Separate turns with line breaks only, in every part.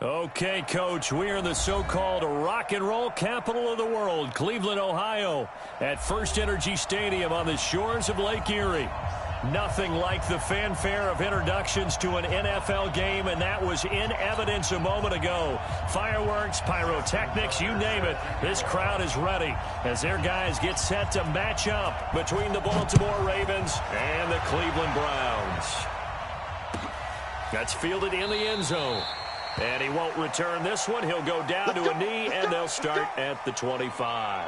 Okay, Coach, we are in the so-called rock and roll capital of the world, Cleveland, Ohio, at First Energy Stadium on the shores of Lake Erie. Nothing like the fanfare of introductions to an NFL game, and that was in evidence a moment ago. Fireworks, pyrotechnics, you name it. This crowd is ready as their guys get set to match up between the Baltimore Ravens and the Cleveland Browns. That's fielded in the end zone. And he won't return this one. He'll go down to a knee, and they'll start at the 25.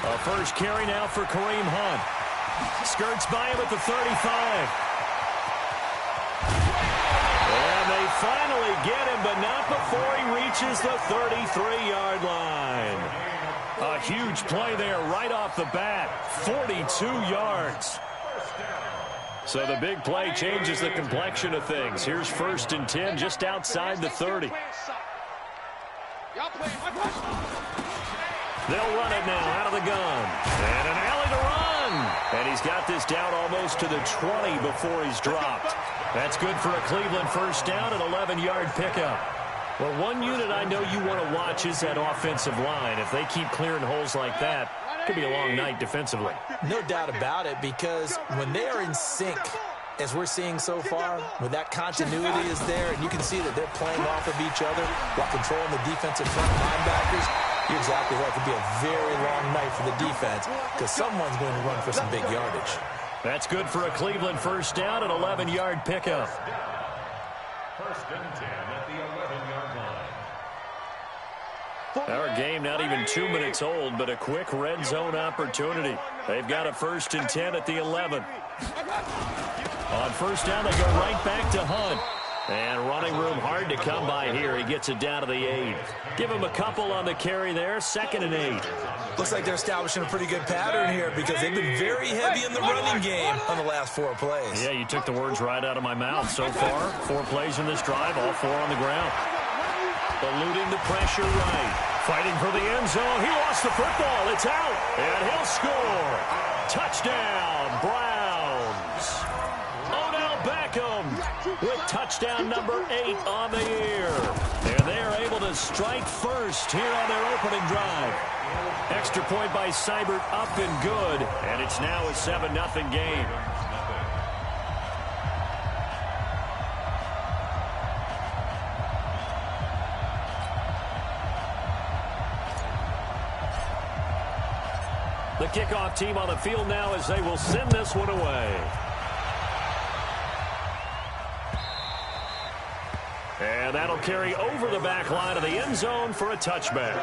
A first carry now for Kareem Hunt. Skirts by him at the 35. And they finally get him, but not before he reaches the 33-yard line. A huge play there right off the bat. 42 yards. So the big play changes the complexion of things. Here's 1st and 10 just outside the 30. They'll run it now out of the gun. And an alley to run. And he's got this down almost to the 20 before he's dropped. That's good for a Cleveland first down, an 11-yard pickup. Well, one unit I know you want to watch is that offensive line. If they keep clearing holes like that, it could be a long night defensively.
No doubt about it, because when they are in sync, as we're seeing so far, when that continuity is there, and you can see that they're playing off of each other while controlling the defensive front linebackers, you're exactly right. It could be a very long night for the defense because someone's going to run for some big yardage.
That's good for a Cleveland first down, an 11-yard pickup.
1st and 10 at the 11-yard line.
Our game not even 2 minutes old, but a quick red zone opportunity. They've got a 1st and 10 at the 11. On first down, they go right back to Hunt. And running room hard to come by here. He gets it down to the 8. Give him a couple on the carry there. 2nd and 8.
Looks like they're establishing a pretty good pattern here because they've been very heavy in the running game on the last 4 plays.
Yeah, you took the words right out of my mouth so far. 4 plays in this drive, all 4 on the ground. Eluding the pressure right. Fighting for the end zone. He lost the football. It's out. And he'll score. Touchdown, Browns. With touchdown number 8 on the year. And they're able to strike first here on their opening drive. Extra point by Seibert up and good. And it's now a 7-0 game. The kickoff team on the field now as they will send this one away. And that'll carry over the back line of the end zone for a touchback.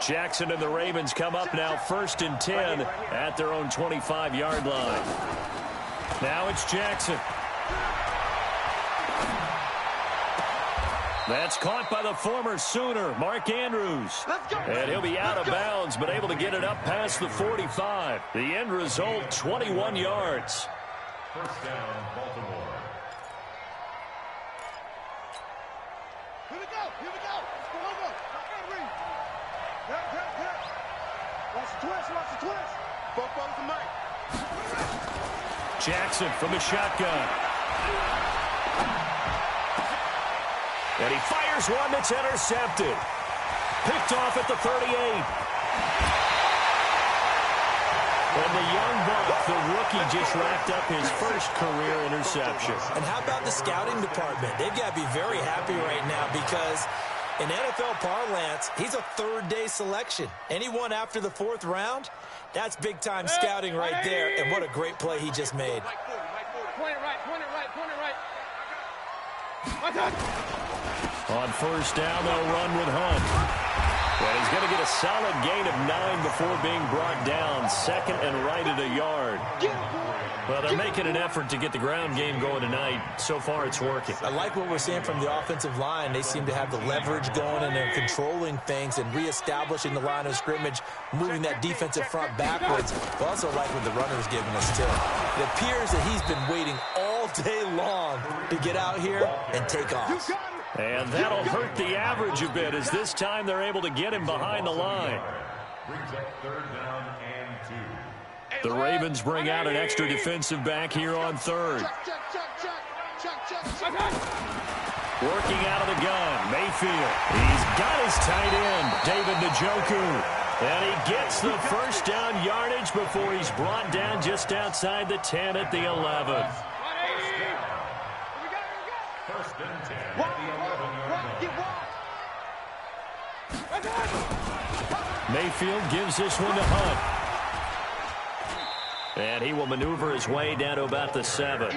Jackson and the Ravens come up now 1st and 10 at their own 25-yard line. Now it's Jackson. That's caught by the former Sooner, Mark Andrews. And he'll be out of bounds, but able to get it up past the 45. The end result, 21 yards.
First down, Baltimore.
Here we go. Here we go. Watch the twist. Watch the twist. Both balls to Mike.
Jackson from the shotgun. And he fires one that's intercepted. Picked off at the 38. And the young buck, the rookie, just racked up his first career interception.
And how about the scouting department? They've got to be very happy right now because in NFL parlance, he's a third-day selection. Anyone after the 4th round, that's big-time scouting right there. And what a great play he just made.
Point it right. Point it right. Point it right.
On first down, they'll run with Hunt. And he's going to get a solid gain of 9 before being brought down. Second and right at a yard. Well, they're making an effort to get the ground game going tonight. So far, it's working.
I like what we're seeing from the offensive line. They seem to have the leverage going, and they're controlling things and reestablishing the line of scrimmage, moving that defensive front backwards. But also like what the runner's giving us, too. It appears that he's been waiting all day long to get out here and take off.
And that'll hurt the average a bit, as this time they're able to get him behind the line.
Brings up third down and 2.
The Ravens bring out an extra defensive back here on third. Working out of the gun, Mayfield. He's got his tight end, David Njoku. And he gets the first down yardage before he's brought down just outside the 10 at the 11.
First and 10 at the 11-yard line.
Mayfield gives this one to Hunt. And he will maneuver his way down to about the 7.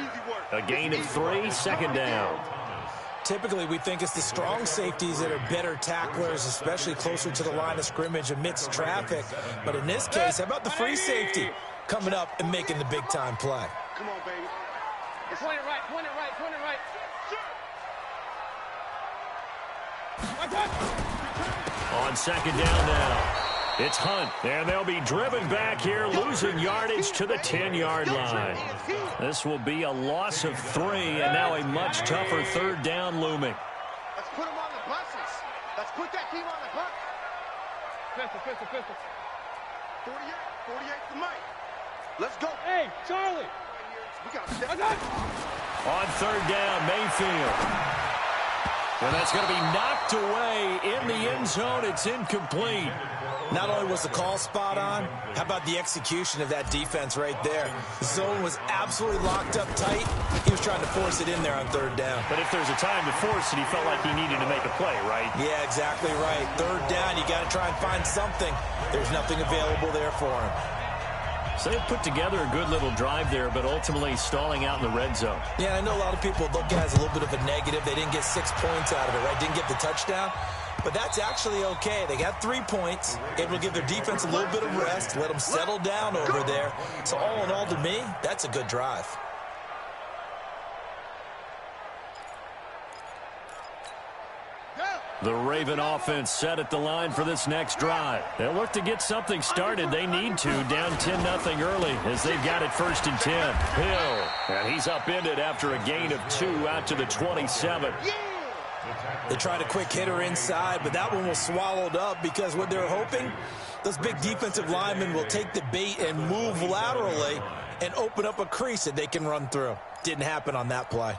A gain of 3, second down.
Typically, we think it's the strong safeties that are better tacklers, especially closer to the line of scrimmage amidst traffic. But in this case, how about the free safety coming up and making the big-time play?
Come on, baby.
Point it right, point it right, point it right.
On second down now, it's Hunt, and they'll be driven back here, losing yardage to the 10-yard line. This will be a loss of 3, and now a much tougher third down looming.
Let's put them on the buses. Let's put that team on the bus.
Pistol.
48 to Mike. Let's go.
Hey, Charlie.
We got to step.
On third down, Mayfield. And that's going to be knocked away in the end zone. It's incomplete.
Not only was the call spot on, how about the execution of that defense right there? The zone was absolutely locked up tight. He was trying to force it in there on third down.
But if there's a time to force it, he felt like he needed to make a play, right?
Yeah, exactly right. Third down, you got to try and find something. There's nothing available there for him.
So they put together a good little drive there, but ultimately stalling out in the red zone.
Yeah, I know a lot of people look at it as a little bit of a negative. They didn't get 6 points out of it, right? Didn't get the touchdown. But that's actually okay. They got 3 points. Able to give their defense a little bit of rest, let them settle down over there. So all in all, to me, that's a good drive.
The Raven offense set at the line for this next drive. They'll look to get something started. They need to, down 10-0 early as they've got it first and 10. Hill, and he's upended after a gain of 2 out to the 27.
They tried a quick hitter inside, but that one was swallowed up because what they're hoping, those big defensive linemen will take the bait and move laterally and open up a crease that they can run through. Didn't happen on that play.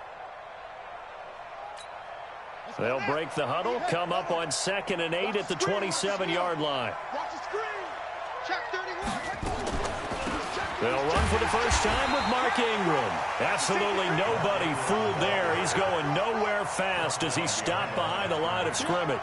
They'll break the huddle, come up on 2nd and 8 at the 27-yard line.
Watch the screen. Check 31.
They'll run for the first time with Mark Ingram. Absolutely nobody fooled there. He's going nowhere fast as he stopped behind the line of scrimmage.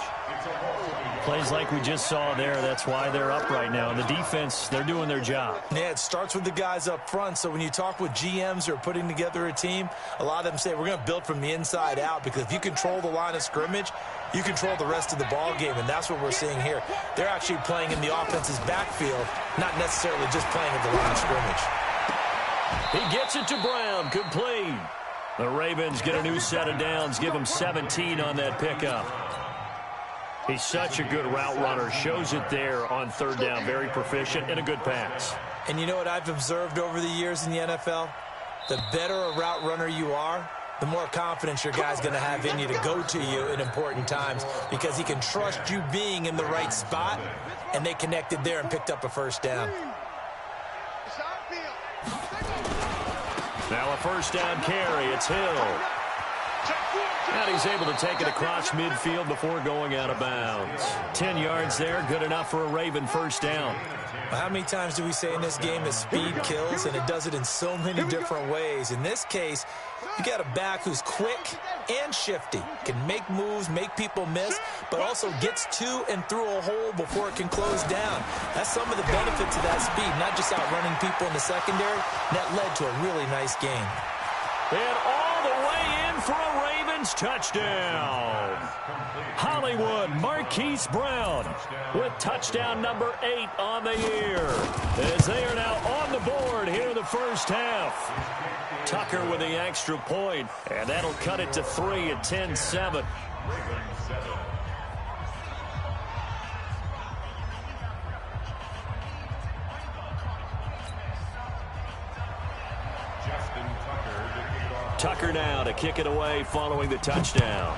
Plays like we just saw there. That's why they're up right now. And the defense, they're doing their job.
Yeah, it starts with the guys up front. So when you talk with GMs who are putting together a team, a lot of them say we're going to build from the inside out, because if you control the line of scrimmage, you control the rest of the ball game, and that's what we're seeing here. They're actually playing in the offense's backfield, not necessarily just playing at the line of scrimmage.
He gets it to Brown, complete. The Ravens get a new set of downs, give him 17 on that pickup. He's such a good route runner, shows it there on third down, very proficient and a good pass.
And you know what I've observed over the years in the NFL? The better a route runner you are, the more confidence your guy's going to have in you to go to you in important times, because he can trust you being in the right spot, and they connected there and picked up a first down.
Now a first down carry, it's Hill. And he's able to take it across midfield before going out of bounds. 10 yards there, good enough for a Raven first down.
How many times do we say in this game that speed kills, and it does it in so many different ways? In this case, you got a back who's quick and shifty, can make moves, make people miss, but also gets to and through a hole before it can close down. That's some of the benefits of that speed, not just outrunning people in the secondary. That led to a really nice game.
And all the way in for a Raven Browns touchdown. Hollywood Marquise Brown with touchdown number 8 on the year, as they are now on the board here in the first half. Tucker with the extra point, and that'll cut it to 3 at 10-7. Tucker now to kick it away following the touchdown.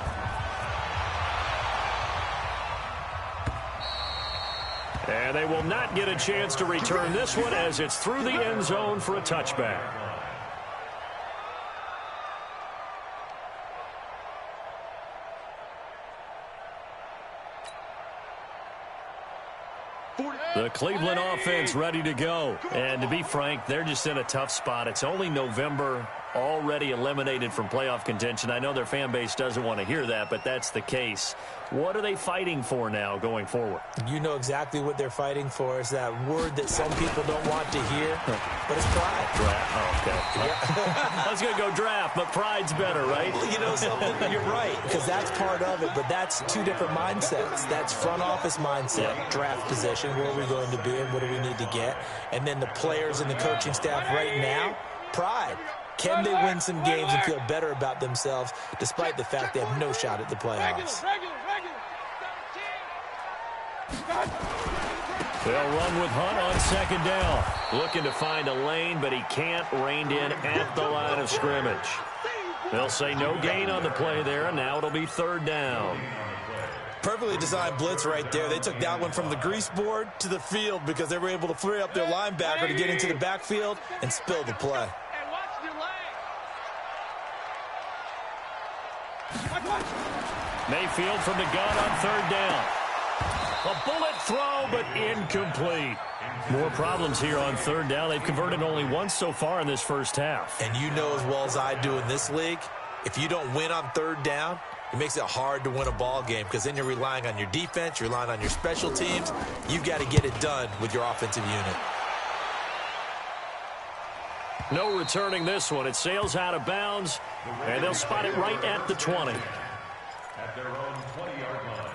And they will not get a chance to return this one as it's through the end zone for a touchback. The Cleveland offense ready to go. And to be frank, they're just in a tough spot. It's only November, already eliminated from playoff contention. I know their fan base doesn't want to hear that, but that's the case. What are they fighting for now going forward?
You know exactly what they're fighting for. Is that word that some people don't want to hear, but it's pride.
Draft. Oh, okay. Yeah. I was going to go draft, but pride's better, right?
Well, you know something? You're right, because that's part of it, but that's two different mindsets. That's front office mindset, draft position, where are we going to be and what do we need to get? And then the players and the coaching staff right now, pride. Can they win some games and feel better about themselves despite the fact they have no shot at the playoffs?
They'll run with Hunt on second down. Looking to find a lane, but he can't. Reined in at the line of scrimmage. They'll say no gain on the play there, and now it'll be third down.
Perfectly designed blitz right there. They took that one from the grease board to the field because they were able to free up their linebacker to get into the backfield and spill the play.
Mayfield from the gun on third down. A bullet throw, but incomplete. More problems here on third down. They've converted only once so far in this first half.
And you know as well as I do in this league, if you don't win on third down, it makes it hard to win a ball game because then you're relying on your defense, you're relying on your special teams. You've got to get it done with your offensive unit.
No returning this one. It sails out of bounds, and they'll spot it right at the 20.
At their own 20-yard line.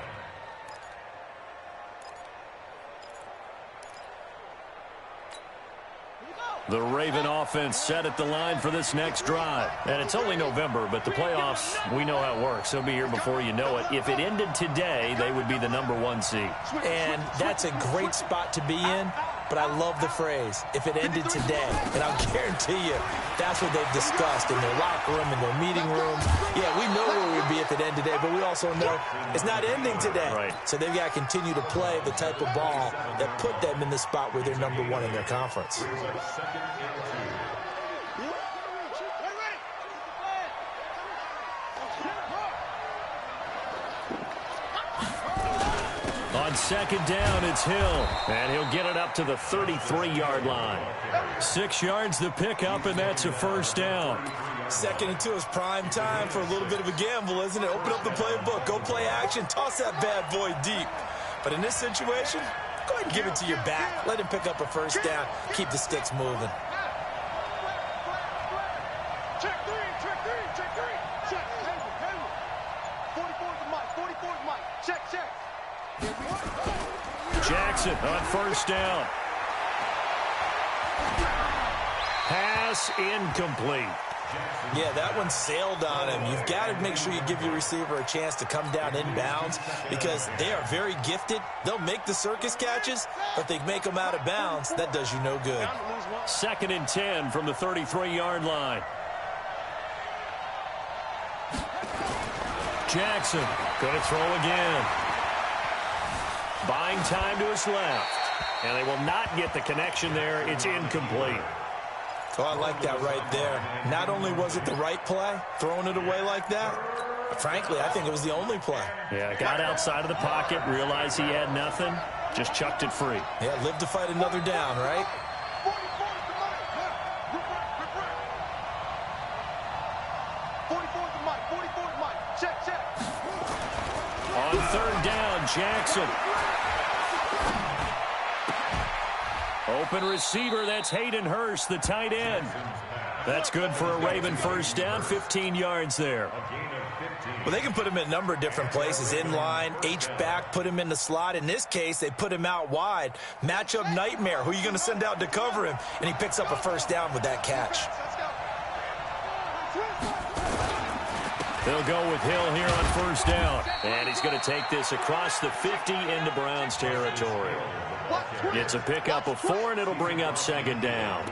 The Raven offense set at the line for this next drive. And it's only November, but the playoffs, we know how it works. They'll be here before you know it. If it ended today, they would be the #1 seed.
And that's a great spot to be in, but I love the phrase, if it ended today. And I'll guarantee you, that's what they've discussed in their locker room, in their meeting rooms. Yeah, we know where we'd be if it ended today, but we also know it's not ending today.
Right.
So they've got to continue to play the type of ball that put them in the spot where they're #1 in their conference.
On second down, it's Hill, and he'll get it up to the 33-yard line. 6 yards the pickup, and that's a first down.
2nd and 2 is prime time for a little bit of a gamble, isn't it? Open up the playbook, go play action, toss that bad boy deep. But in this situation, go ahead and give it to your back. Let him pick up a first down, keep the sticks moving.
Check three. Check. 44 to Mike. 44 to Mike. Check.
Jackson on first down. Pass incomplete.
Yeah, that one sailed on him. You've got to make sure you give your receiver a chance to come down inbounds because they are very gifted. They'll make the circus catches, but they make them out of bounds. That does you no good.
2nd and 10 from the 33-yard line. Jackson going to throw again. Buying time to his left. And they will not get the connection there. It's incomplete.
Oh, I like that right there. Not only was it the right play, throwing it away like that, but frankly, I think it was the only play.
Yeah, got outside of the pocket, realized he had nothing, just chucked it free.
Yeah, live to fight another down, right?
44 to Mike. Check.
On third down, Jackson. Open receiver, that's Hayden Hurst, the tight end. That's good for a Raven first down, 15 yards there.
Well, they can put him in a number of different places. In line, H-back, put him in the slot. In this case, they put him out wide. Matchup nightmare. Who are you going to send out to cover him? And he picks up a first down with that catch.
They'll go with Hill here on first down. And he's going to take this across the 50 into Browns territory. It's a pickup of 4, and it'll bring up second down.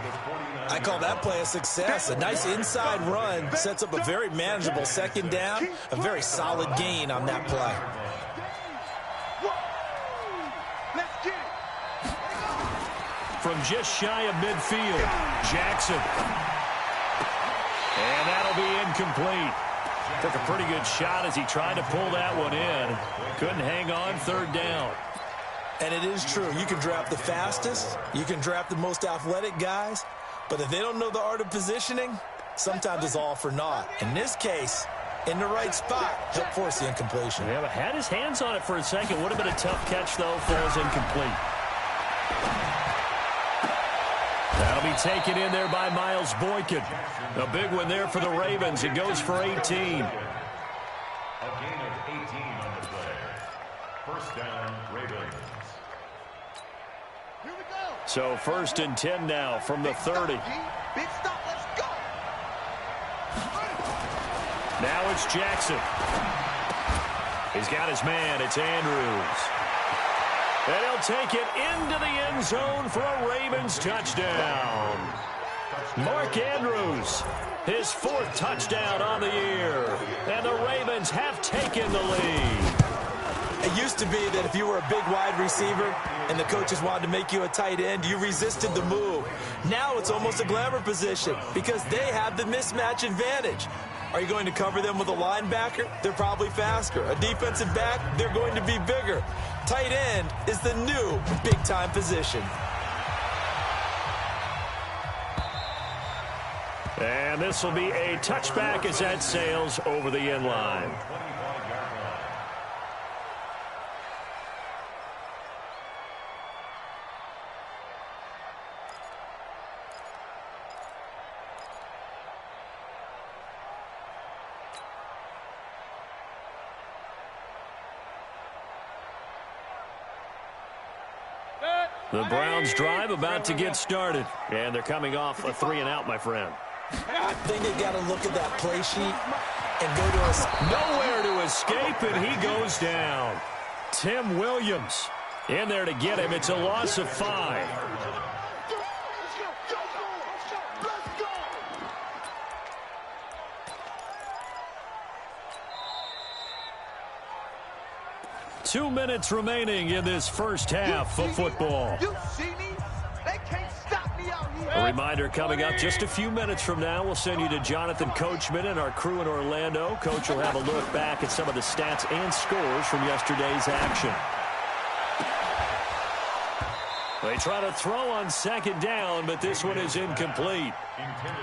I call that play a success. A nice inside run sets up a very manageable second down. A very solid gain on that play.
From just shy of midfield, Jackson. And that'll be incomplete. Took a pretty good shot as he tried to pull that one in. Couldn't hang on, third down.
And it is true. You can draft the fastest. You can draft the most athletic guys. But if they don't know the art of positioning, sometimes it's all for naught. In this case, in the right spot, he'll force the incompletion.
Yeah, but had his hands on it for a second. Would have been a tough catch, though. Falls incomplete. That'll be taken in there by Miles Boykin. A big one there for the Ravens. It goes for 18.
A gain of 18 on the play. First down, Ravens.
So first and 10 now from the 30.
Big stop, let's go.
Now it's Jackson. He's got his man. It's Andrews. And he'll take it into the end zone for a Ravens touchdown. Mark Andrews, his 4th touchdown on the year. And the Ravens have taken the lead.
It used to be that if you were a big wide receiver and the coaches wanted to make you a tight end, you resisted the move. Now it's almost a glamour position because they have the mismatch advantage. Are you going to cover them with a linebacker? They're probably faster. A defensive back? They're going to be bigger. Tight end is the new big-time position.
And this will be a touchback as that sails over the end line. The Browns drive about to get started. And they're coming off a 3-and-out, my friend.
I think they got to look at that play sheet and go to us.
Nowhere to escape, and he goes down. Tim Williams in there to get him. It's a loss of 5.
Let's go.
2 minutes remaining in this first half of football.
You see me? They can't stop me out here.
A reminder coming up just a few minutes from now. We'll send you to Jonathan Coachman and our crew in Orlando. Coach will have a look back at some of the stats and scores from yesterday's action. They try to throw on second down, but this one is incomplete.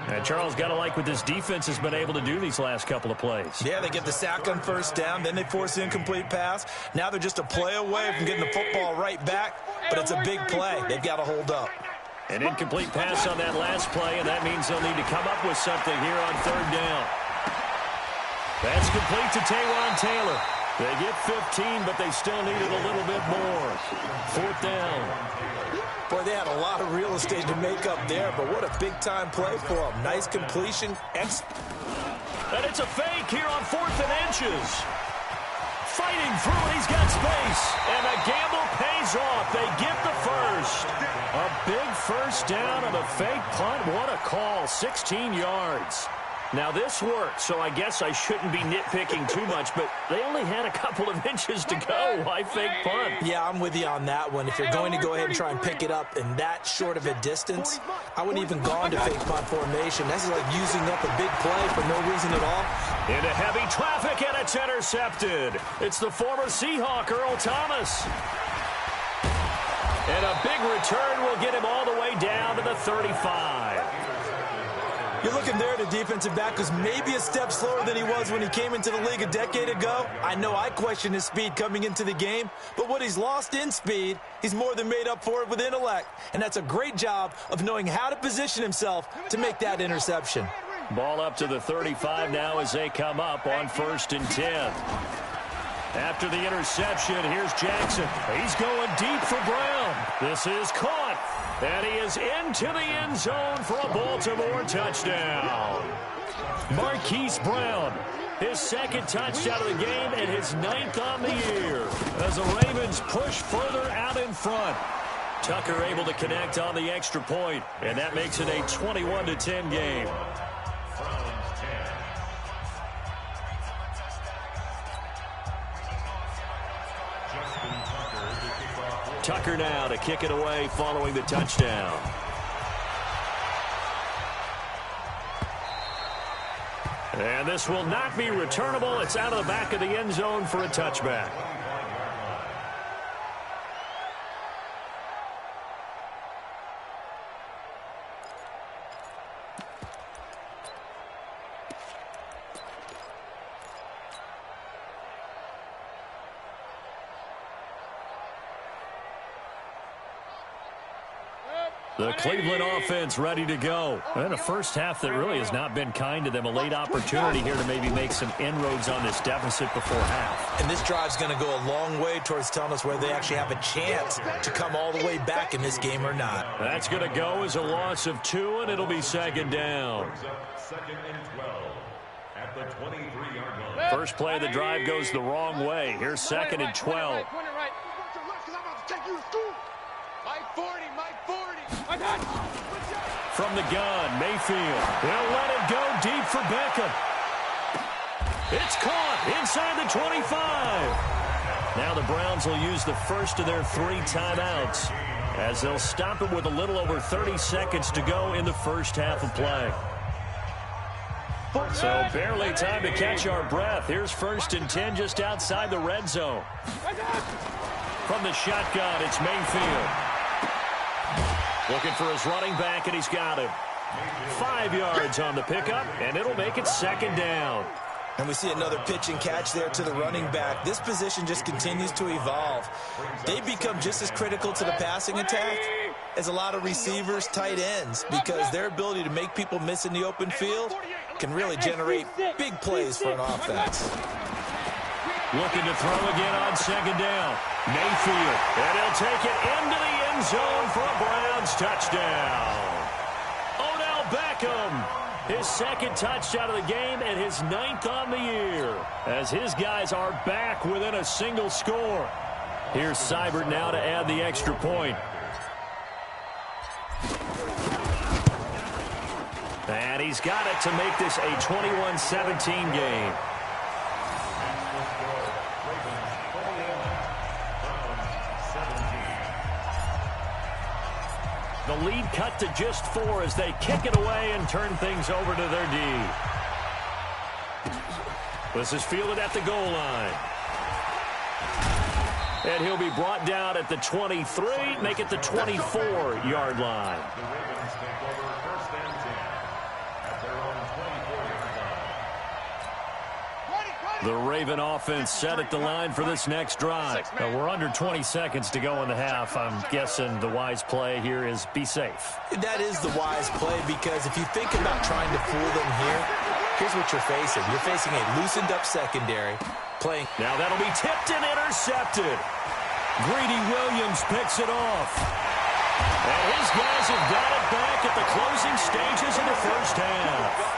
And Charles, got to like what this defense has been able to do these last couple of plays.
Yeah, they get the sack on first down, then they force the incomplete pass. Now they're just a play away from getting the football right back, but it's a big play. They've got to hold up.
An incomplete pass on that last play, and that means they'll need to come up with something here on third down. That's complete to Taywan Taylor. They get 15, but they still needed a little bit more. Fourth down.
Boy, they had a lot of real estate to make up there, but what a big-time play for them. Nice completion.
And it's a fake here on 4th and inches. Fighting through, and he's got space. And the gamble pays off. They get the first. A big first down on a fake punt. What a call. 16 yards. Now, this worked, so I guess I shouldn't be nitpicking too much, but they only had a couple of inches to go. Why fake punt?
Yeah, I'm with you on that one. If you're going to go ahead and try and pick it up in that short of a distance, I wouldn't even gone to fake punt formation. This is like using up a big play for no reason at all.
Into heavy traffic, and it's intercepted. It's the former Seahawk, Earl Thomas. And a big return will get him all the way down to the 35.
You're looking there at a defensive back who's maybe a step slower than he was when he came into the league a decade ago. I know I questioned his speed coming into the game, but what he's lost in speed, he's more than made up for it with intellect. And that's a great job of knowing how to position himself to make that interception.
Ball up to the 35 now as they come up on 1st and 10. After the interception, here's Jackson. He's going deep for Brown. This is caught. And he is into the end zone for a Baltimore touchdown. Marquise Brown, his 2nd touchdown of the game and his 9th on the year as the Ravens push further out in front. Tucker able to connect on the extra point, and that makes it a 21-10 game. Tucker now to kick it away following the touchdown. And this will not be returnable. It's out of the back of the end zone for a touchback. The Cleveland offense ready to go. And a first half that really has not been kind to them. A late opportunity here to maybe make some inroads on this deficit before half.
And this drive's going to go a long way towards telling us whether they actually have a chance to come all the way back in this game or not.
That's going to go as a loss of 2, and it'll be 2nd down.
2nd and 12 at the 23-yard line.
First play of the drive goes the wrong way. Here's 2nd and 12. From the gun, Mayfield. They'll let it go deep for Beckham. It's caught inside the 25. Now the Browns will use the first of their 3 timeouts as they'll stop it with a little over 30 seconds to go in the first half of play. So barely time to catch our breath. Here's 1st and 10 just outside the red zone. From the shotgun, it's Mayfield. Looking for his running back, and he's got him. 5 yards on the pickup, and it'll make it 2nd down.
And we see another pitch and catch there to the running back. This position just continues to evolve. They become just as critical to the passing attack as a lot of receivers, tight ends, because their ability to make people miss in the open field can really generate big plays for an offense.
Looking to throw again on 2nd down. Mayfield, and he'll take it into the end zone for a Browns touchdown. Odell Beckham, his 2nd touchdown of the game and his 9th on the year, as his guys are back within a single score. Here's Seibert now to add the extra point. And he's got it to make this a 21-17 game. The lead cut to just 4 as they kick it away and turn things over to their D. This is fielded at the goal line. And he'll be brought down at the 23, make it the 24-yard line.
The Ravens take over 1st and 10 at their own 24-yard line.
The Raven offense set at the line for this next drive. We're under 20 seconds to go in the half. I'm guessing the wise play here is be safe.
That is the wise play, because if you think about trying to fool them here, here's what you're facing. You're facing a loosened-up secondary playing.
Now that'll be tipped and intercepted. Greedy Williams picks it off. And his guys have got it back at the closing stages of the first half.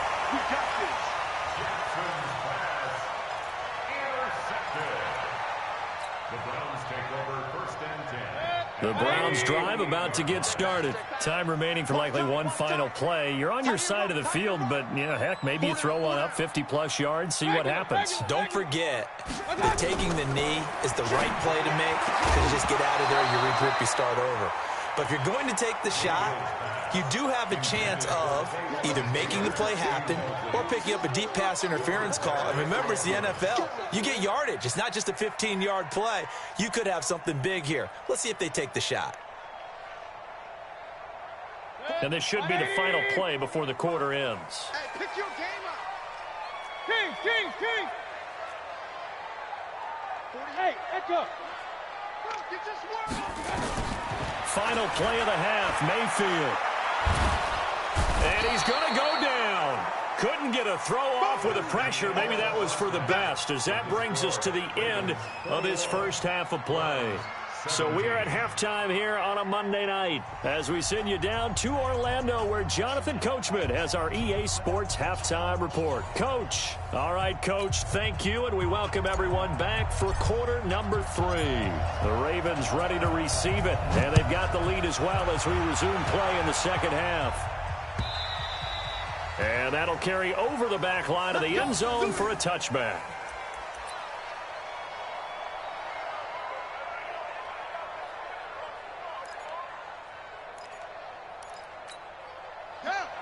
The Browns drive about to get started. Time remaining for likely one final play. You're on your side of the field, but, you know, heck, maybe you throw one up 50-plus yards, see what happens.
Don't forget that taking the knee is the right play to make, because you just get out of there, you regroup, you start over. But if you're going to take the shot, you do have a chance of either making the play happen or picking up a deep pass interference call. And remember, it's the NFL. You get yardage. It's not just a 15-yard play. You could have something big here. Let's see if they take the shot.
And this should be the final play before the quarter ends.
Hey, pick your game up.
King. Hey, let's go.
Get your swerve on.
Final play of the half, Mayfield. And he's going to go down. Couldn't get a throw off with the pressure. Maybe that was for the best, as that brings us to the end of this first half of play. So we are at halftime here on a Monday night as we send you down to Orlando, where Jonathan Coachman has our EA Sports halftime report. Coach. All right, Coach, thank you, and we welcome everyone back for quarter number 3. The Ravens ready to receive it, and they've got the lead as well as we resume play in the second half. And that'll carry over the back line of the end zone for a touchback.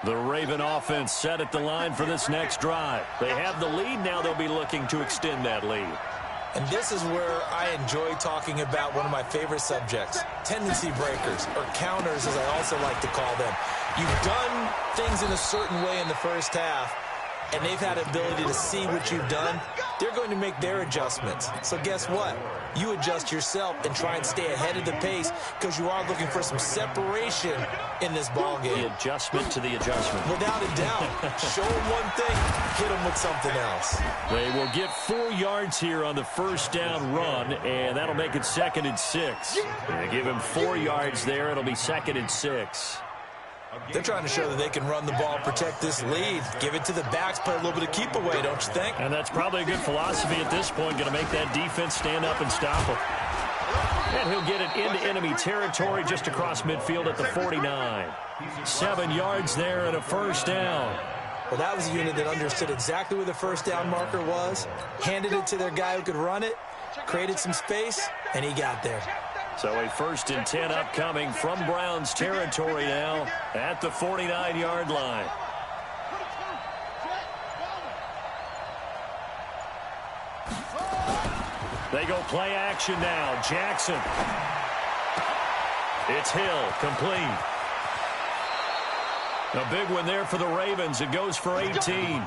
The Raven offense set at the line for this next drive. They have the lead. Now they'll be looking to extend that lead.
And this is where I enjoy talking about one of my favorite subjects, tendency breakers, or counters as I also like to call them. You've done things in a certain way in the first half, and they've had the ability to see what you've done. They're going to make their adjustments. So guess what? You adjust yourself and try and stay ahead of the pace because you are looking for some separation in this ball game.
The adjustment to the adjustment.
Without a doubt. Show them one thing, hit them with something else.
They will get 4 yards here on the first down run, and that'll make it 2nd and 6. They give him 4 yards there. It'll be 2nd and 6.
They're trying to show that they can run the ball, protect this lead, give it to the backs, play a little bit of keep away, don't you think?
And that's probably a good philosophy at this point, going to make that defense stand up and stop him. And he'll get it into enemy territory just across midfield at the 49. 7 yards there and a first down.
Well, that was a unit that understood exactly where the first down marker was, handed it to their guy who could run it, created some space, and he got there.
So a 1st and 10 upcoming from Browns territory now at the 49-yard line. They go play action now. Jackson. It's Hill, complete. A big one there for the Ravens. It goes for 18.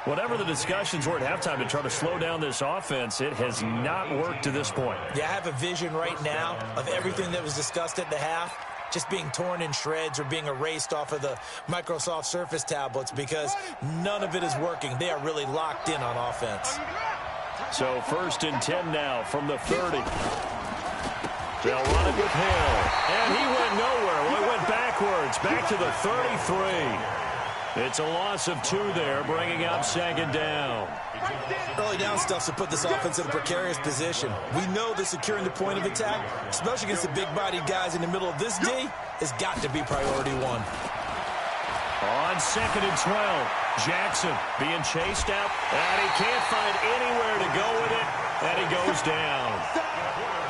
Whatever the discussions were at halftime to try to slow down this offense, it has not worked to this point.
Yeah, I have a vision right now of everything that was discussed at the half just being torn in shreds or being erased off of the Microsoft Surface tablets because none of it is working. They are really locked in on offense.
So 1st and 10 now from the 30. They'll run it with Hill. And he went nowhere. Well, he went backwards, back to the 33. It's a loss of 2 there, bringing up 2nd down.
Early down stuff to put this offense in a precarious position. We know that securing the point of attack, especially against the big-bodied guys in the middle of this D, has got to be priority 1.
On 2nd and 12, Jackson being chased out, and he can't find anywhere to go with it, and he goes down.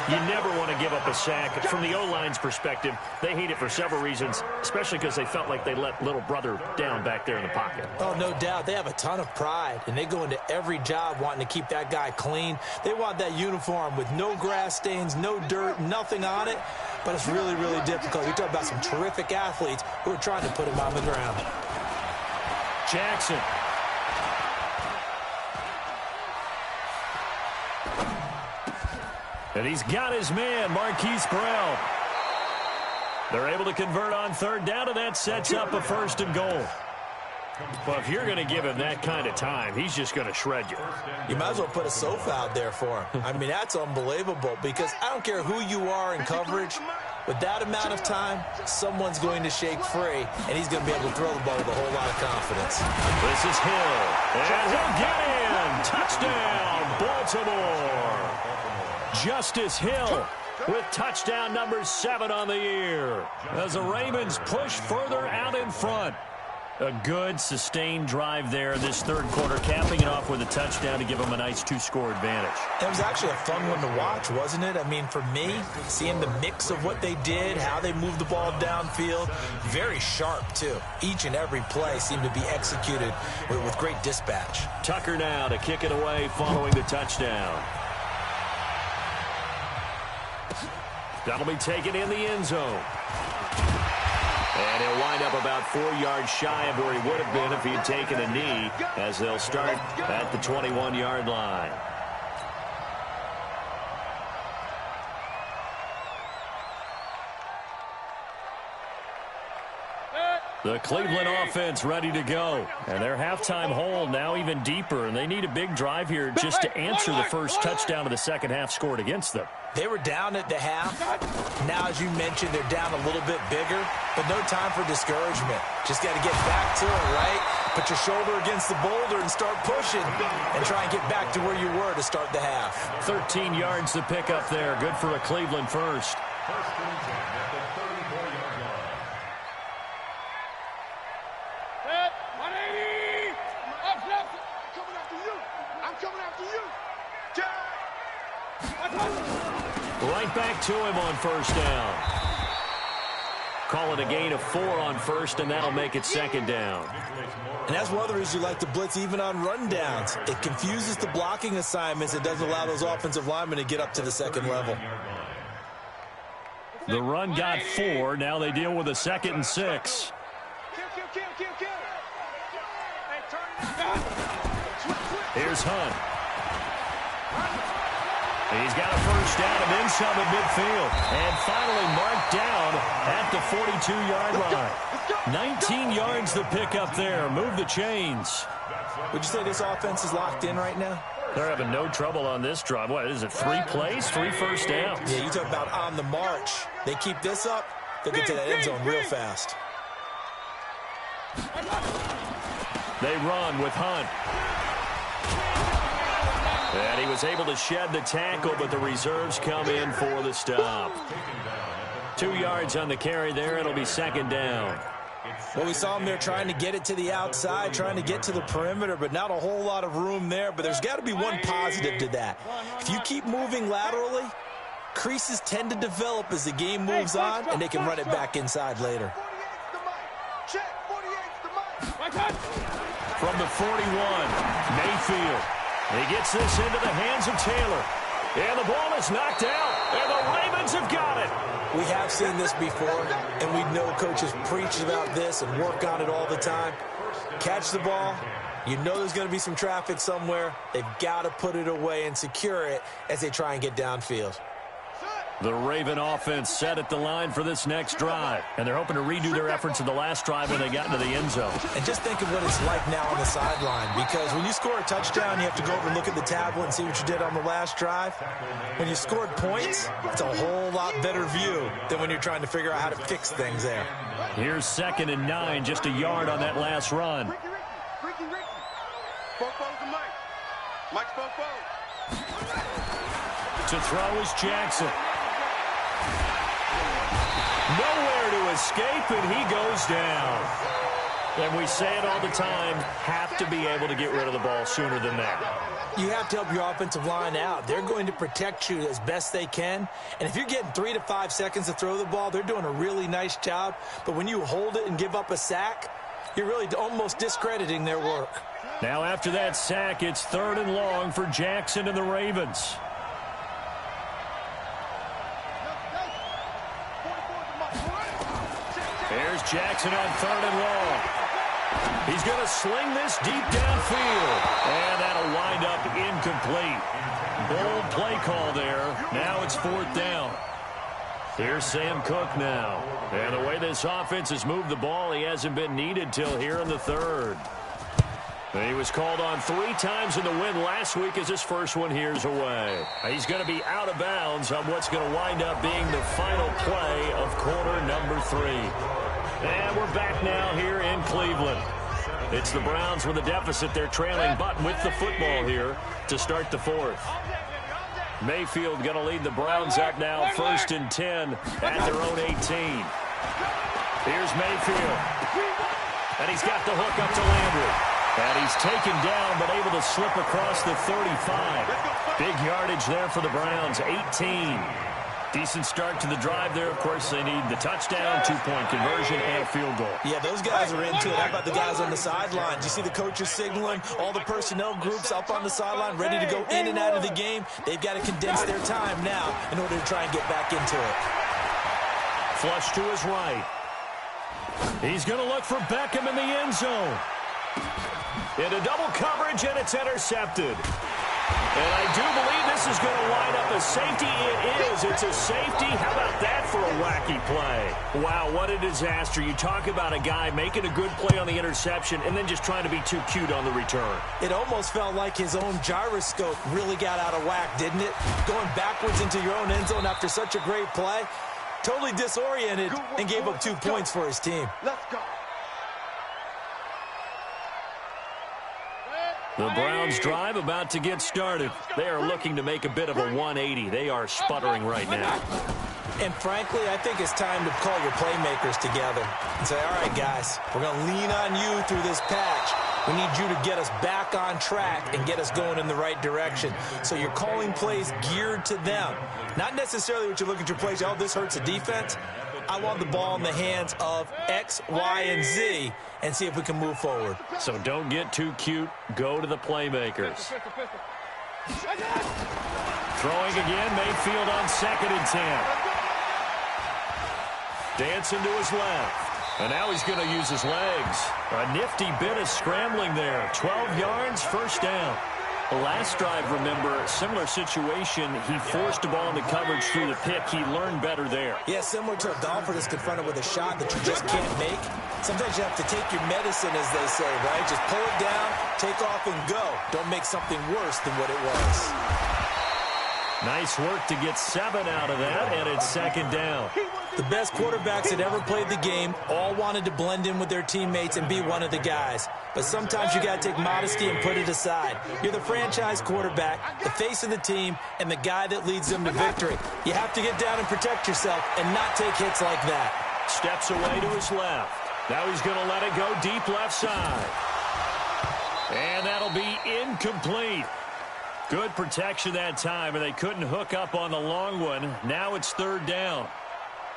You never want to give up a sack. From the O-line's perspective, they hate it for several reasons, especially because they felt like they let little brother down back there in the pocket.
Oh, no doubt. They have a ton of pride, and they go into every job wanting to keep that guy clean. They want that uniform with no grass stains, no dirt, nothing on it, but it's really, really difficult. You're talking about some terrific athletes who are trying to put him on the ground.
Jackson. And he's got his man, Marquise Burrell. They're able to convert on 3rd down, and that sets up a 1st and goal. Well, if you're going to give him that kind of time, he's just going to shred you.
You might as well put a sofa out there for him. I mean, that's unbelievable because I don't care who you are in coverage. With that amount of time, someone's going to shake free, and he's going to be able to throw the ball with a whole lot of confidence.
This is Hill, and he'll get in. Touchdown, Baltimore. Justice Hill with touchdown number 7 on the year as the Ravens push further out in front. A good, sustained drive there this 3rd quarter, capping it off with a touchdown to give them a nice 2-score advantage.
It was actually a fun one to watch, wasn't it? I mean, for me, seeing the mix of what they did, how they moved the ball downfield, very sharp, too. Each and every play seemed to be executed with great dispatch.
Tucker now to kick it away following the touchdown. That'll be taken in the end zone. And he'll wind up about 4 yards shy of where he would have been if he had taken a knee, as they'll start at the 21-yard line. The Cleveland offense ready to go. And their halftime hole now even deeper, and they need a big drive here just to answer the first touchdown of the second half scored against them.
They were down at the half. Now, as you mentioned, they're down a little bit bigger, but no time for discouragement. Just got to get back to it, right? Put your shoulder against the boulder and start pushing and try and get back to where you were to start the half.
13 yards to pick up there. Good for a Cleveland first.
First and 10 at the 34-yard line.
Set, 180. Up, left.
Coming after you. I'm coming after you. Jack.
Right back to him on first down. Call it a gain of 4 on first, and that'll make it second down.
And that's one of the reasons you like to blitz even on rundowns. It confuses the blocking assignments. It doesn't allow those offensive linemen to get up to the second level.
The run got 4. Now they deal with a 2nd and 6.
Kill. Hey, turn it.
Here's Hunt. He's got a first down and then some at midfield. And finally marked down at the 42-yard line. 19 yards to pick up there. Move the chains.
Would you say this offense is locked in right now?
They're having no trouble on this drive. What is it, 3 plays, 3 first downs?
Yeah, you talk about on the march. They keep this up, they'll get to that end zone real fast.
They run with Hunt. And he was able to shed the tackle, but the reserves come in for the stop. 2 yards on the carry there. It'll be second down.
Well, we saw him there trying to get it to the outside, trying to get to the perimeter, but not a whole lot of room there. But there's got to be one positive to that. If you keep moving laterally, creases tend to develop as the game moves on, and they can run it back inside later.
From the 41, Mayfield. He gets this into the hands of Taylor. And the ball is knocked out, and the Ravens have got it.
We have seen this before, and we know coaches preach about this and work on it all the time. Catch the ball. You know there's going to be some traffic somewhere. They've got to put it away and secure it as they try and get downfield.
The Raven offense set at the line for this next drive, and they're hoping to redo their efforts in the last drive when they got into the end zone.
And just think of what it's like now on the sideline, because when you score a touchdown, you have to go over and look at the tablet and see what you did on the last drive. When you scored points, it's a whole lot better view than when you're trying to figure out how to fix things there.
Here's 2nd and 9, just a yard on that last run.
Ricky. Bofo's to Mike. Mike's Bofo.
To throw is Jackson. Nowhere to escape, and he goes down. And we say it all the time, have to be able to get rid of the ball sooner than that.
You have to help your offensive line out. They're going to protect you as best they can. And if you're getting 3 to 5 seconds to throw the ball, they're doing a really nice job. But when you hold it and give up a sack, you're really almost discrediting their work.
Now after that sack, it's 3rd and long for Jackson and the Ravens. There's Jackson on 3rd and long. He's going to sling this deep downfield. And that'll wind up incomplete. Bold play call there. Now it's 4th down. Here's Sam Cook now. And the way this offense has moved the ball, he hasn't been needed till here in the 3rd. He was called on 3 times in the win last week as his first one here's away. He's going to be out of bounds on what's going to wind up being the final play of quarter number 3. And we're back now here in Cleveland. It's the Browns with a deficit. They're trailing, but with the football here to start the 4th. Mayfield going to lead the Browns up now, 1st and 10 at their own 18. Here's Mayfield. And he's got the hook up to Landry. And he's taken down, but able to slip across the 35. Big yardage there for the Browns, 18. Decent start to the drive there. Of course, they need the touchdown, 2-point conversion, and a field goal.
Yeah, those guys are into it. How about the guys on the sideline? Do you see the coaches signaling? All the personnel groups up on the sideline ready to go in and out of the game. They've got to condense their time now in order to try and get back into it.
Flush to his right. He's going to look for Beckham in the end zone. Into double coverage, and it's intercepted. And I do believe this is going to wind up a safety. It is. It's a safety. How about that for a wacky play? Wow, what a disaster. You talk about a guy making a good play on the interception and then just trying to be too cute on the return.
It almost felt like his own gyroscope really got out of whack, didn't it? Going backwards into your own end zone after such a great play. Totally disoriented and gave up 2 points for his team.
Let's go.
The Browns drive about to get started. They are looking to make a bit of a 180. They are sputtering right now.
And frankly, I think it's time to call your playmakers together and say, all right, guys, we're going to lean on you through this patch. We need you to get us back on track and get us going in the right direction. So you're calling plays geared to them. Not necessarily what you look at your plays, oh, this hurts the defense. I want the ball in the hands of X, Y, and Z and see if we can move forward.
So don't get too cute. Go to the playmakers. Throwing again, Mayfield on 2nd and 10. Dancing to his left. And now he's going to use his legs. A nifty bit of scrambling there. 12 yards, first down. The last drive, remember, similar situation. He forced the ball into coverage through the pick. He learned better there.
Yeah, similar to a golfer that's confronted with a shot that you just can't make. Sometimes you have to take your medicine, as they say, right? Just pull it down, take off, and go. Don't make something worse than what it was.
Nice work to get 7 out of that, and it's 2nd down.
The best quarterbacks that ever played the game all wanted to blend in with their teammates and be one of the guys. But sometimes you got to take modesty and put it aside. You're the franchise quarterback, the face of the team, and the guy that leads them to victory. You have to get down and protect yourself and not take hits like that.
Steps away to his left. Now he's going to let it go deep left side. And that'll be incomplete. Good protection that time, and they couldn't hook up on the long one. Now it's 3rd down.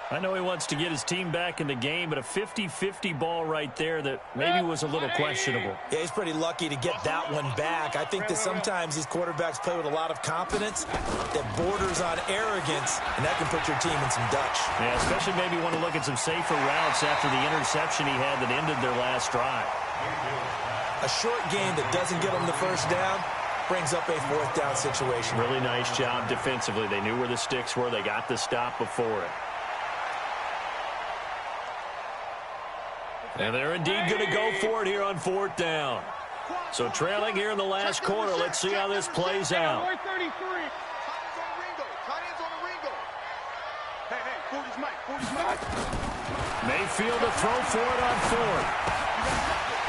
I know he wants to get his team back in the game, but a 50-50 ball right there that maybe was a little questionable.
Yeah, he's pretty lucky to get that one back. I think that sometimes these quarterbacks play with a lot of confidence that borders on arrogance, and that can put your team in some Dutch.
Yeah, especially maybe want to look at some safer routes after the interception he had that ended their last drive.
A short game that doesn't get them the first down brings up a 4th down situation.
Really nice job defensively. They knew where the sticks were. They got the stop before it. And they're indeed going to go for it here on 4th down. So trailing here in the last quarter. Let's see how this plays out. Mayfield to throw for it on 4th.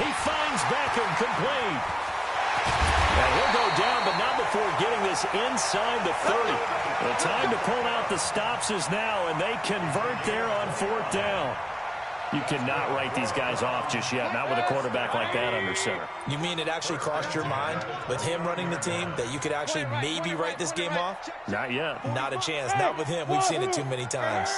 He finds Beckham complete. And he'll go down, but not before getting this inside the 30. The time to pull out the stops is now, and they convert there on 4th down. You cannot write these guys off just yet, not with a quarterback like that under center.
You mean it actually crossed your mind with him running the team that you could actually maybe write this game off?
Not yet.
Not a chance. Not with him. We've seen it too many times.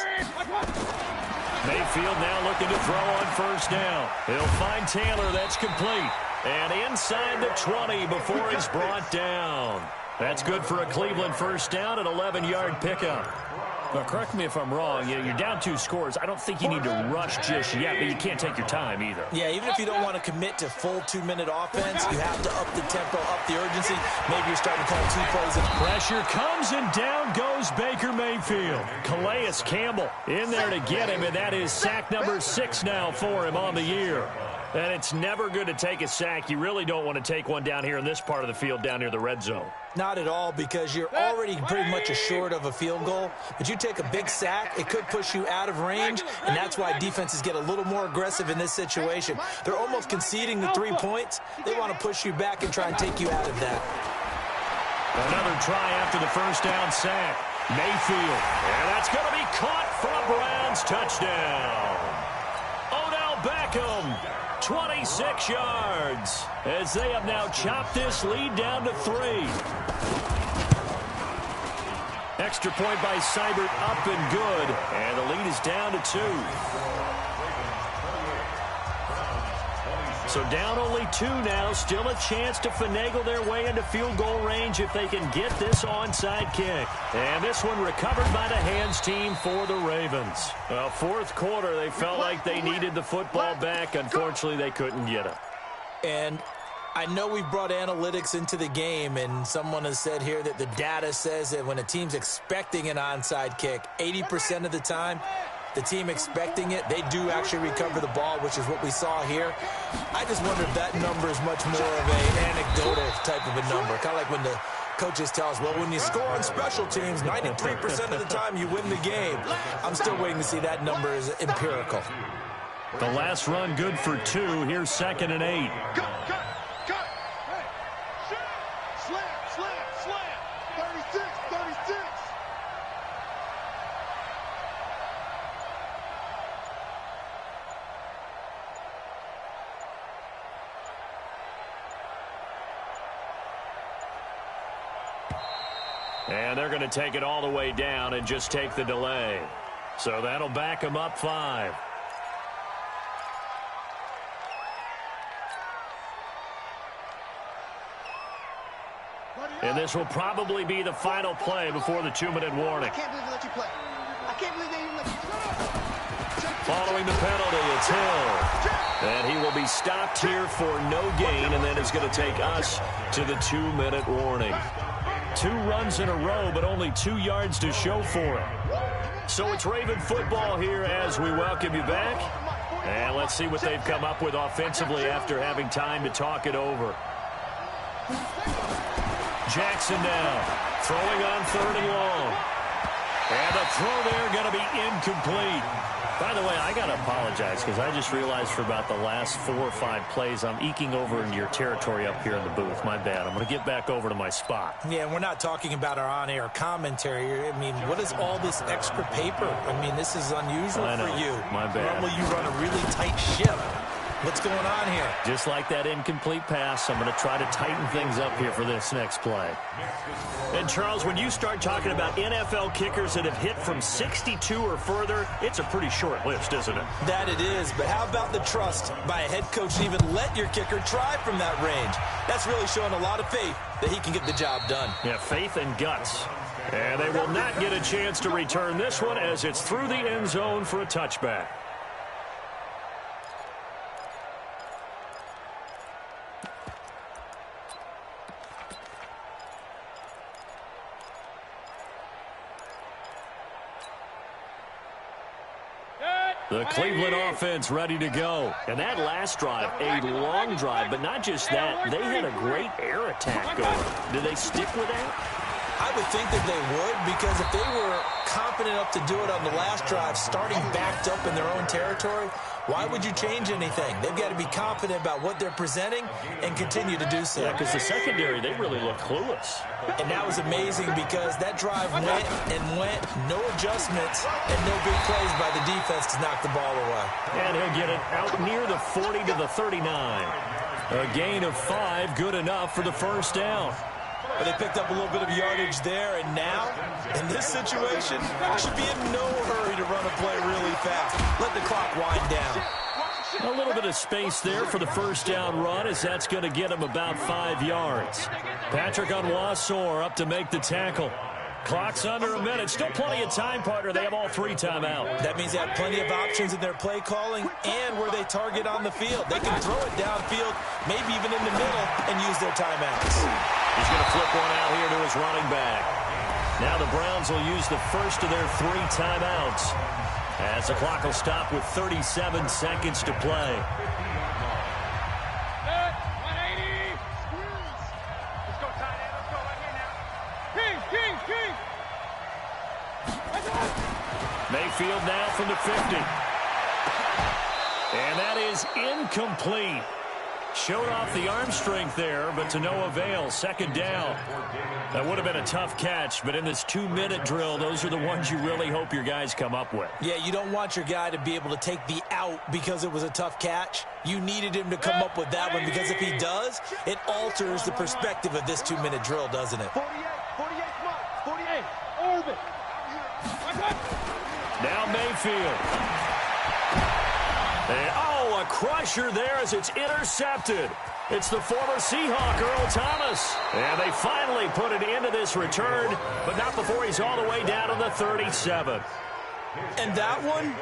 Mayfield now looking to throw on 1st down. He'll find Taylor. That's complete. And inside the 20 before he's brought down. That's good for a Cleveland first down, an 11-yard pickup. Now, correct me if I'm wrong. You're down 2 scores. I don't think you need to rush just yet, but you can't take your time either.
Yeah, even if you don't want to commit to full 2-minute offense, you have to up the tempo, up the urgency. Maybe you're starting to call 2 plays.
Pressure comes, and down goes Baker Mayfield. Calais Campbell in there to get him, and that is sack number 6 now for him on the year. And it's never good to take a sack. You really don't want to take one down here in this part of the field, down near the red zone.
Not at all, because you're already pretty much assured of a field goal. But you take a big sack, it could push you out of range, and that's why defenses get a little more aggressive in this situation. They're almost conceding the 3 points. They want to push you back and try and take you out of that.
Another try after the first down sack. Mayfield, and that's going to be caught for a Browns touchdown. Odell Beckham, 26 yards, as they have now chopped this lead down to 3. Extra point by Seibert, up and good, and the lead is down to 2. So down only 2 now, still a chance to finagle their way into field goal range if they can get this onside kick. And this one recovered by the hands team for the Ravens. Well, 4th quarter, they felt like they needed the football back. Unfortunately, they couldn't get it.
And I know we've brought analytics into the game, and someone has said here that the data says that when a team's expecting an onside kick, 80% of the time, the team expecting it, they do actually recover the ball, which is what we saw here. I just wonder if that number is much more of an anecdotal type of a number, kind of like when the coaches tell us, well, when you score on special teams, 93% of the time you win the game. I'm still waiting to see that number is empirical.
The last run good for 2. Here's 2nd and 8.
Cut. Hey, shoot. Slam. 36.
And they're going to take it all the way down and just take the delay. So that'll back them up 5. And this will probably be the final play before the 2-minute warning.
I can't believe they let you play. I can't believe they even let you play.
Following the penalty, it's Hill. And he will be stopped here for no gain, and then it's going to take us to the 2-minute warning. 2 runs in a row, but only 2 yards to show for it. So it's Raven football here as we welcome you back. And let's see what they've come up with offensively after having time to talk it over. Jackson now, throwing on 3rd and long. And the throw there going to be incomplete. By the way, I got to apologize because I just realized for about the last 4 or 5 plays, I'm eking over into your territory up here in the booth. My bad. I'm going to get back over to my spot.
Yeah, and we're not talking about our on-air commentary. I mean, what is all this extra paper? I mean, this is unusual for you.
My bad.
Normally you run a really tight ship. What's going on here?
Just like that incomplete pass, I'm going to try to tighten things up here for this next play. And, Charles, when you start talking about NFL kickers that have hit from 62 or further, it's a pretty short list, isn't it?
That it is, but how about the trust by a head coach to even let your kicker try from that range? That's really showing a lot of faith that he can get the job done.
Yeah, faith and guts. And they will not get a chance to return this one as it's through the end zone for a touchback. The Cleveland offense ready to go. And that last drive, a long drive, but not just that. They had a great air attack going. Did they stick with that?
I would think that they would, because if they were confident enough to do it on the last drive, starting backed up in their own territory, why would you change anything? They've got to be confident about what they're presenting and continue to do so.
Yeah, because the secondary, they really look clueless.
And that was amazing because that drive went and went, no adjustments, and no big plays by the defense to knock the ball away.
And he'll get it out near the 40 to the 39. A gain of 5, good enough for the first down.
But they picked up a little bit of yardage there, and now, in this situation, should be in no hurry to run a play really fast. Let the clock wind down.
A little bit of space there for the first down run, as that's going to get him about 5 yards. Patrick Onwuasor up to make the tackle. Clock's under a minute. Still plenty of time, partner. They have all 3 timeouts.
That means they have plenty of options in their play calling and where they target on the field. They can throw it downfield, maybe even in the middle, and use their timeouts.
He's going to flip one out here to his running back. Now the Browns will use the first of their 3 timeouts, as the clock will stop with 37 seconds to play.
Let's go, tight end. Let's go right here now. King.
Mayfield now from the 50. And that is incomplete. Showed off the arm strength there, but to no avail. Second down. That would have been a tough catch, but in this 2-minute drill, those are the ones you really hope your guys come up with.
Yeah, you don't want your guy to be able to take the out because it was a tough catch. You needed him to come up with that one, because if he does, it alters the perspective of this 2-minute drill, doesn't it?
48, Mike. 48.
Orbit.
Now Mayfield. And, a crusher there as it's intercepted. It's the former Seahawk, Earl Thomas. And they finally put an end to this return, but not before he's all the way down to the 37.
And that one,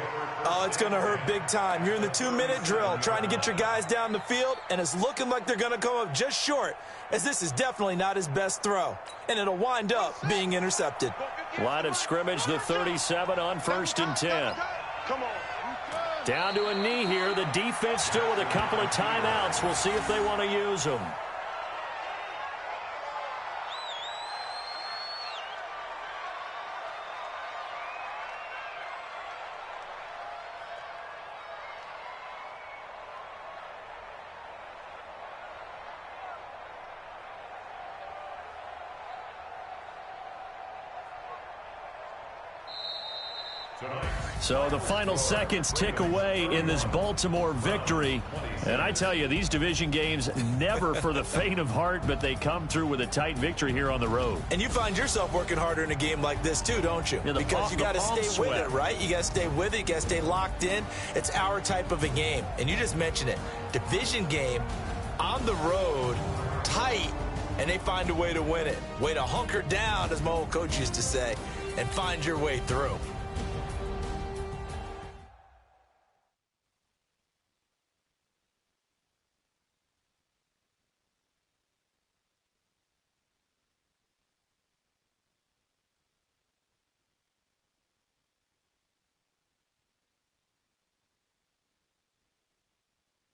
oh, it's going to hurt big time. You're in the 2-minute drill trying to get your guys down the field, and it's looking like they're going to come up just short, as this is definitely not his best throw, and it'll wind up being intercepted.
Line of scrimmage, the 37 on 1st and 10.
Come on.
Down to a knee here. The defense still with a couple of timeouts. We'll see if they want to use them. So the final seconds tick away in this Baltimore victory. And I tell you, these division games, never for the faint of heart, but they come through with a tight victory here on the road.
And you find yourself working harder in a game like this too, don't you?
Yeah,
because you got to stay
sweat.
with it, right? You got to stay with it. You got to stay locked in. It's our type of a game. And you just mentioned it. Division game, on the road, tight, and they find a way to win it. Way to hunker down, as my old coach used to say, and find your way through.